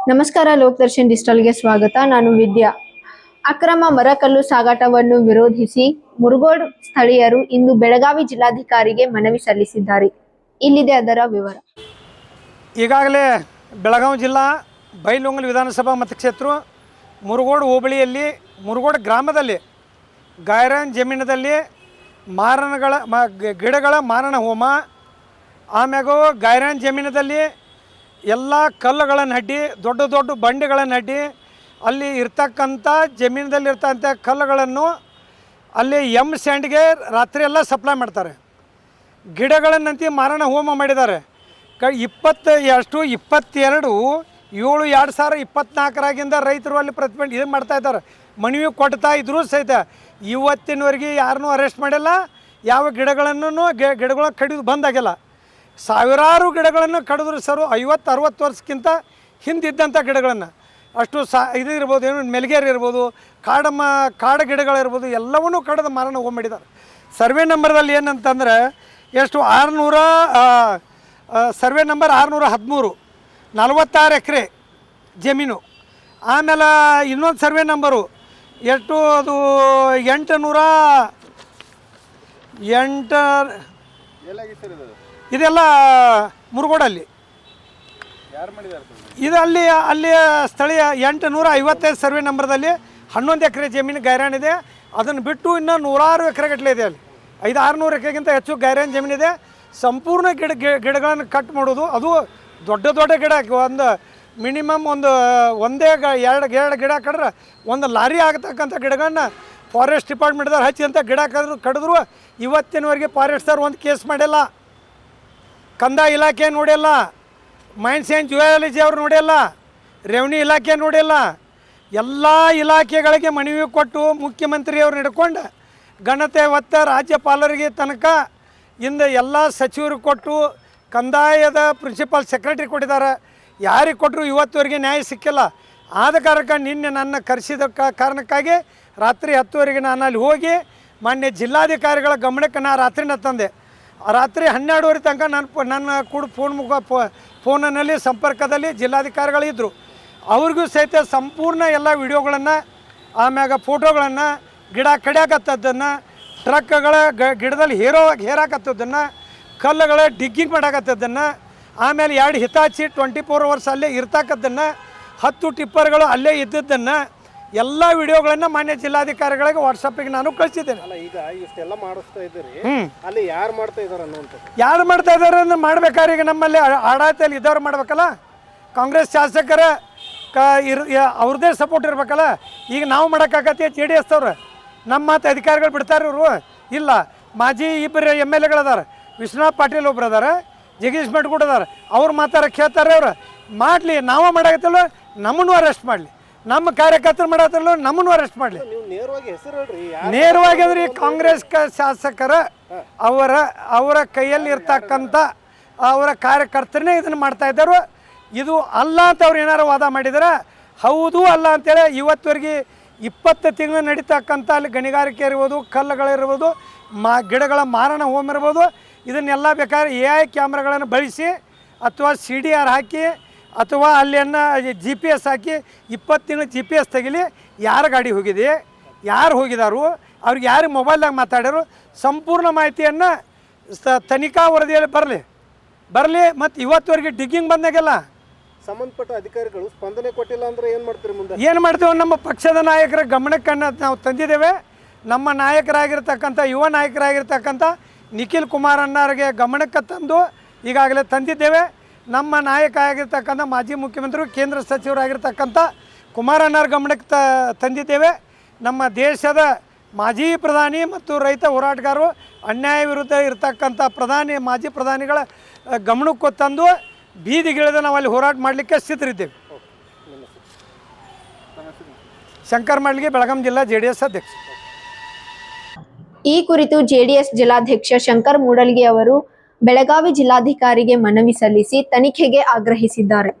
ನಮಸ್ಕಾರ. ಲೋಕದರ್ಶನ್ ಡಿಜಿಟಲ್ಗೆ ಸ್ವಾಗತ. ನಾನು ವಿದ್ಯಾ. ಅಕ್ರಮ ಮರಕಲ್ಲು ಸಾಗಾಟವನ್ನು ವಿರೋಧಿಸಿ ಮುರುಗೋಡ್ ಸ್ಥಳೀಯರು ಇಂದು ಬೆಳಗಾವಿ ಜಿಲ್ಲಾಧಿಕಾರಿಗೆ ಮನವಿ ಸಲ್ಲಿಸಿದ್ದಾರೆ. ಇಲ್ಲಿದೆ ಅದರ ವಿವರ. ಈಗಾಗಲೇ ಬೆಳಗಾವಿ ಜಿಲ್ಲಾ ಬೈಲಹೊಂಗಲ ವಿಧಾನಸಭಾ ಮತಕ್ಷೇತ್ರ ಮುರುಗೋಡ್ ಹೋಬಳಿಯಲ್ಲಿ ಮುರುಗೋಡ್ ಗ್ರಾಮದಲ್ಲಿ ಗಾಯರಾನ್ ಜಮೀನದಲ್ಲಿ ಗಿಡಗಳ ಮಾರಣ ಹೋಮ, ಆಮ್ಯಾಗ ಗಾಯರಾನ್ ಜಮೀನದಲ್ಲಿ ಎಲ್ಲ ಕಲ್ಲುಗಳನ್ನು ಅಡ್ಡಿ, ದೊಡ್ಡ ದೊಡ್ಡ ಬಂಡೆಗಳನ್ನು ಅಡ್ಡಿ, ಅಲ್ಲಿ ಇರ್ತಕ್ಕಂಥ ಜಮೀನದಲ್ಲಿರ್ತಕ್ಕಂಥ ಕಲ್ಲುಗಳನ್ನು ಅಲ್ಲಿ ಸ್ಯಾಂಡ್ಗೆ ರಾತ್ರಿ ಎಲ್ಲ ಸಪ್ಲೈ ಮಾಡ್ತಾರೆ. ಗಿಡಗಳನ್ನಂತಿ ಮಾರಣ ಹೋಮ ಮಾಡಿದ್ದಾರೆ. 22/7/2024 ರೈತರು ಅಲ್ಲಿ ಪ್ರತಿಭಟನೆ ಇದು ಮಾಡ್ತಾಯಿದ್ದಾರೆ. ಮನವಿ ಕೊಡ್ತಾ ಇದ್ರೂ ಸಹಿತ ಇವತ್ತಿನವರೆಗೆ ಯಾರನ್ನೂ ಅರೆಸ್ಟ್ ಮಾಡಿಲ್ಲ. ಯಾವ ಗಿಡಗಳನ್ನು ಕಡಿದು ಬಂದಾಗಿಲ್ಲ. ಸಾವಿರಾರು ಗಿಡಗಳನ್ನು ಕಡಿದ್ರು ಸರ್. 50-60 ವರ್ಷಕ್ಕಿಂತ ಹಿಂದಿದ್ದಂಥ ಗಿಡಗಳನ್ನು ಅಷ್ಟು ಇದು ಇರ್ಬೋದು, ಏನು ಮೆಲ್ಗೇರಿ ಇರ್ಬೋದು, ಕಾಡು ಗಿಡಗಳಿರ್ಬೋದು, ಎಲ್ಲವನ್ನೂ ಕಡಿದು ಮಾರಣ ಹೋಮ ಮಾಡಿದ್ದಾರೆ. ಸರ್ವೆ ನಂಬರ್ದಲ್ಲಿ ಏನಂತಂದರೆ ಎಷ್ಟು 600 ಸರ್ವೆ ನಂಬರ್ 613 46 ಎಕರೆ ಜಮೀನು. ಆಮೇಲೆ ಇನ್ನೊಂದು ಸರ್ವೆ ನಂಬರು ಎಷ್ಟು ಅದು 808 ಇದೆಲ್ಲ ಮುರುಗೋಡಲ್ಲಿ ಇದು ಅಲ್ಲಿ ಸ್ಥಳೀಯ 855 ಸರ್ವೆ ನಂಬರ್ದಲ್ಲಿ 11 ಎಕರೆ ಜಮೀನು ಗೈರಾಣಿದೆ. ಅದನ್ನು ಬಿಟ್ಟು ಇನ್ನೂ 100 ಎಕರೆಗಟ್ಟಲೆ ಇದೆ. ಅಲ್ಲಿ 500-600 ಎಕರೆಗಿಂತ ಹೆಚ್ಚು ಗೈರಾನ್ ಜಮೀನಿದೆ. ಸಂಪೂರ್ಣ ಗಿಡಗಳನ್ನು ಕಟ್ ಮಾಡೋದು, ಅದು ದೊಡ್ಡ ದೊಡ್ಡ ಗಿಡ, ಒಂದು ಮಿನಿಮಮ್ ಒಂದೇ ಎರಡು ಗಿಡ ಕಡ್ರೆ ಒಂದು ಲಾರಿ ಆಗತಕ್ಕಂಥ ಗಿಡಗಳನ್ನ ಫಾರೆಸ್ಟ್ ಡಿಪಾರ್ಟ್ಮೆಂಟ್ದವ್ರು ಹಚ್ಚಿದಂಥ ಗಿಡ ಕಡಿದ್ರು ಇವತ್ತಿನವರೆಗೆ ಫಾರೆಸ್ಟ್ದವ್ರು ಒಂದು ಕೇಸ್ ಮಾಡಿಲ್ಲ. ಕಂದಾಯ ಇಲಾಖೆ ನೋಡಿಲ್ಲ, ಮೈನ್ಸ್ ಆ್ಯಂಡ್ ಜಿಯಾಲಜಿ ಅವ್ರು ನೋಡಿಲ್ಲ, ರೆವಿನ್ಯೂ ಇಲಾಖೆ ನೋಡಿಲ್ಲ. ಎಲ್ಲ ಇಲಾಖೆಗಳಿಗೆ ಮನವಿ ಕೊಟ್ಟು ಮುಖ್ಯಮಂತ್ರಿಯವ್ರನ್ನ ಹಿಡ್ಕೊಂಡು ಘನತೆ ಹೊತ್ತ ರಾಜ್ಯಪಾಲರಿಗೆ ತನಕ ಇಂದ ಎಲ್ಲ ಸಚಿವರು ಕೊಟ್ಟು, ಕಂದಾಯದ ಪ್ರಿನ್ಸಿಪಾಲ್ ಸೆಕ್ರೆಟರಿ ಕೊಟ್ಟಿದ್ದಾರೆ. ಯಾರಿಗೆ ಕೊಟ್ಟರು ಇವತ್ತುವರೆಗೆ ನ್ಯಾಯ ಸಿಕ್ಕಿಲ್ಲ. ಆದ ಕಾರಣಕ್ಕೆ ನಿನ್ನೆ ನನ್ನ ಕರೆಸಿದ ಕಾರಣಕ್ಕಾಗಿ ರಾತ್ರಿ 10 ನಾನು ಅಲ್ಲಿ ಹೋಗಿ ಮಾನ್ಯ ಜಿಲ್ಲಾಧಿಕಾರಿಗಳ ಗಮನಕ್ಕೆ ನಾನು ರಾತ್ರಿನ ತಂದೆ. ರಾತ್ರಿ 12 ತನಕ ನನ್ನ ಕೂಡ ಫೋನಲ್ಲಿ ಸಂಪರ್ಕದಲ್ಲಿ ಜಿಲ್ಲಾಧಿಕಾರಿಗಳಿದ್ದರು. ಅವ್ರಿಗೂ ಸಹಿತ ಸಂಪೂರ್ಣ ಎಲ್ಲ ವಿಡಿಯೋಗಳನ್ನು, ಆಮ್ಯಾಗ ಫೋಟೋಗಳನ್ನು, ಗಿಡ ಕಡಿಯಾಕತ್ತದ್ದನ್ನು, ಟ್ರಕ್ಗಳ ಗಿಡದಲ್ಲಿ ಹೇರಾಕತ್ತದನ್ನು, ಕಲ್ಲುಗಳ ಡಿಗ್ಗಿಂಗ್ ಮಾಡಾಕತ್ತದನ್ನು, ಆಮೇಲೆ 2 ಹಿತಾಚಿ 24 ಅವರ್ಸ್ ಅಲ್ಲೇ ಇರ್ತಕ್ಕದ್ದನ್ನು, 10 ಟಿಪ್ಪರ್ಗಳು ಅಲ್ಲೇ ಇದ್ದದ್ದನ್ನು ಎಲ್ಲ ವಿಡಿಯೋಗಳನ್ನು ಮಾನ್ಯ ಜಿಲ್ಲಾಧಿಕಾರಿಗಳಿಗೆ ವಾಟ್ಸಪ್ಪಿಗೆ ನಾನು ಕಳಿಸಿದ್ದೇನೆ. ಈಗ ಇಷ್ಟೆಲ್ಲ ಮಾಡಿಸ್ತಾ ಇದ್ದೀರಿ, ಅಲ್ಲಿ ಯಾರು ಮಾಡ್ತಾ ಇದ್ದಾರೆ ಅನ್ನುವಂಥದ್ದು? ಯಾರು ಮಾಡ್ತಾ ಇದ್ದಾರೆ ಅಂದ್ರೆ ಮಾಡ್ಬೇಕಾದ್ರೆ ಈಗ ನಮ್ಮಲ್ಲಿ ಆಡಳಿತದಲ್ಲಿ ಇದ್ದವ್ರು ಮಾಡ್ಬೇಕಲ್ಲ. ಕಾಂಗ್ರೆಸ್ ಶಾಸಕರ ಅವ್ರದ್ದೇ ಸಪೋರ್ಟ್ ಇರ್ಬೇಕಲ್ಲ. ಈಗ ನಾವು ಮಾಡೋಕ್ಕಾಗತ್ತೆ JDS ಅವ್ರು ನಮ್ಮ ಮಾತು ಅಧಿಕಾರಿಗಳು ಬಿಡ್ತಾರೆ. ಇವರು ಇಲ್ಲ. ಮಾಜಿ 2 MLA ಗಳದಾರ, ವಿಶ್ವನಾಥ್ ಪಾಟೀಲ್ ಒಬ್ರು ಅದಾರ, ಜಗದೀಶ್ ಮಠಗೂಡ ಅದಾರ. ಅವ್ರು ಮಾತಾರ ಕೇಳ್ತಾರೆ. ಅವ್ರು ಮಾಡಲಿ, ನಾವು ಮಾಡಾಕತ್ತಿಲ್ಲ ನಮ್ಮನ್ನು ಅರೆಸ್ಟ್ ಮಾಡಲಿ, ನಮ್ಮ ಕಾರ್ಯಕರ್ತರು ಮಾಡತ್ತಲ್ಲ ನಮ್ಮನ್ನು ಅರೆಸ್ಟ್ ಮಾಡಲಿ. ನೇರವಾಗಿ ಅಂದ್ರೆ ಕಾಂಗ್ರೆಸ್ ಶಾಸಕರ ಅವರ ಕೈಯಲ್ಲಿ ಇರ್ತಕ್ಕಂಥ ಅವರ ಕಾರ್ಯಕರ್ತರನ್ನೇ ಇದನ್ನು ಮಾಡ್ತಾ ಇದ್ದರು. ಇದು ಅಲ್ಲ ಅಂತ ಅವ್ರು ಏನಾರು ವಾದ ಮಾಡಿದರೆ ಹೌದು ಅಲ್ಲ ಅಂತೇಳಿ ಇವತ್ತುವರೆಗೆ 20 ತಿಂಗಳು ನಡೀತಕ್ಕಂಥ ಅಲ್ಲಿ ಗಣಿಗಾರಿಕೆ ಇರ್ಬೋದು, ಕಲ್ಲುಗಳಿರ್ಬೋದು, ಗಿಡಗಳ ಮಾರಣ ಹೋಮ ಇರ್ಬೋದು, ಇದನ್ನೆಲ್ಲ ಬೇಕಾದ್ರೆ AI ಕ್ಯಾಮ್ರಾಗಳನ್ನು ಬಳಸಿ ಅಥವಾ CDR ಹಾಕಿ ಅಥವಾ ಅಲ್ಲಿಯನ್ನು GPS ಹಾಕಿ 20 ತಿಂಗಳು GPS ತೆಗಿಲಿ. ಯಾರು ಗಾಡಿ ಹೋಗಿದೆ, ಯಾರು ಹೋಗಿದಾರು, ಅವ್ರಿಗೆ ಯಾರು ಮೊಬೈಲ್ದಾಗ ಮಾತಾಡ್ಯಾರು, ಸಂಪೂರ್ಣ ಮಾಹಿತಿಯನ್ನು ತನಿಖಾ ವರದಿಯಲ್ಲಿ ಬರಲಿ. ಮತ್ತು ಇವತ್ತುವರೆಗೆ ಡಿಗ್ಗಿಂಗ್ ಬಂದಾಗೆಲ್ಲ ಸಂಬಂಧಪಟ್ಟ ಅಧಿಕಾರಿಗಳು ಸ್ಪಂದನೆ ಕೊಟ್ಟಿಲ್ಲ ಅಂದರೆ ಏನು ಮಾಡ್ತೀರಿ ಮುಂದೆ? ಏನು ಮಾಡ್ತೀವಿ? ನಮ್ಮ ಪಕ್ಷದ ನಾಯಕರ ಗಮನಕ್ಕೆ ನಾವು ತಂದಿದ್ದೇವೆ. ನಮ್ಮ ನಾಯಕರಾಗಿರ್ತಕ್ಕಂಥ ಯುವ ನಾಯಕರಾಗಿರ್ತಕ್ಕಂಥ ನಿಖಿಲ್ ಕುಮಾರ್ ಅಣ್ಣರಿಗೆ ಗಮನಕ್ಕೆ ತಂದು ಈಗಾಗಲೇ ತಂದಿದ್ದೇವೆ. ನಮ್ಮ ನಾಯಕ ಆಗಿರ್ತಕ್ಕಂಥ ಮಾಜಿ ಮುಖ್ಯಮಂತ್ರಿ ಕೇಂದ್ರ ಸಚಿವರಾಗಿರ್ತಕ್ಕಂಥ ಕುಮಾರಣ್ಣರ ಗಮನಕ್ಕೆ ತಂದಿದ್ದೇವೆ. ನಮ್ಮ ದೇಶದ ಮಾಜಿ ಪ್ರಧಾನಿ ಮತ್ತು ರೈತ ಹೋರಾಟಗಾರರು, ಅನ್ಯಾಯ ವಿರುದ್ಧ ಇರತಕ್ಕಂಥ ಮಾಜಿ ಪ್ರಧಾನಿಗಳ ಗಮನಕ್ಕೆ ತಂದು ಬೀದಿಗಿಳಿದು ನಾವು ಅಲ್ಲಿ ಹೋರಾಟ ಮಾಡಲಿಕ್ಕೆ ಸಿದ್ಧರಿದ್ದೇವೆ. ಶಂಕರ್ ಮಳ್ಳಿಗೆ, ಬೆಳಗಾಂ ಜಿಲ್ಲಾ JDS ಅಧ್ಯಕ್ಷ. ಈ ಕುರಿತು JDS ಜಿಲ್ಲಾಧ್ಯಕ್ಷ ಶಂಕರ್ ಮೂಡಲ್ಗಿ ಅವರು ಬೆಳಗಾವಿ ಜಿಲ್ಲಾಧಿಕಾರಿಗೆ ಮನವಿ ಸಲ್ಲಿಸಿ ತನಿಖೆಗೆ ಆಗ್ರಹಿಸಿದ್ದಾರೆ.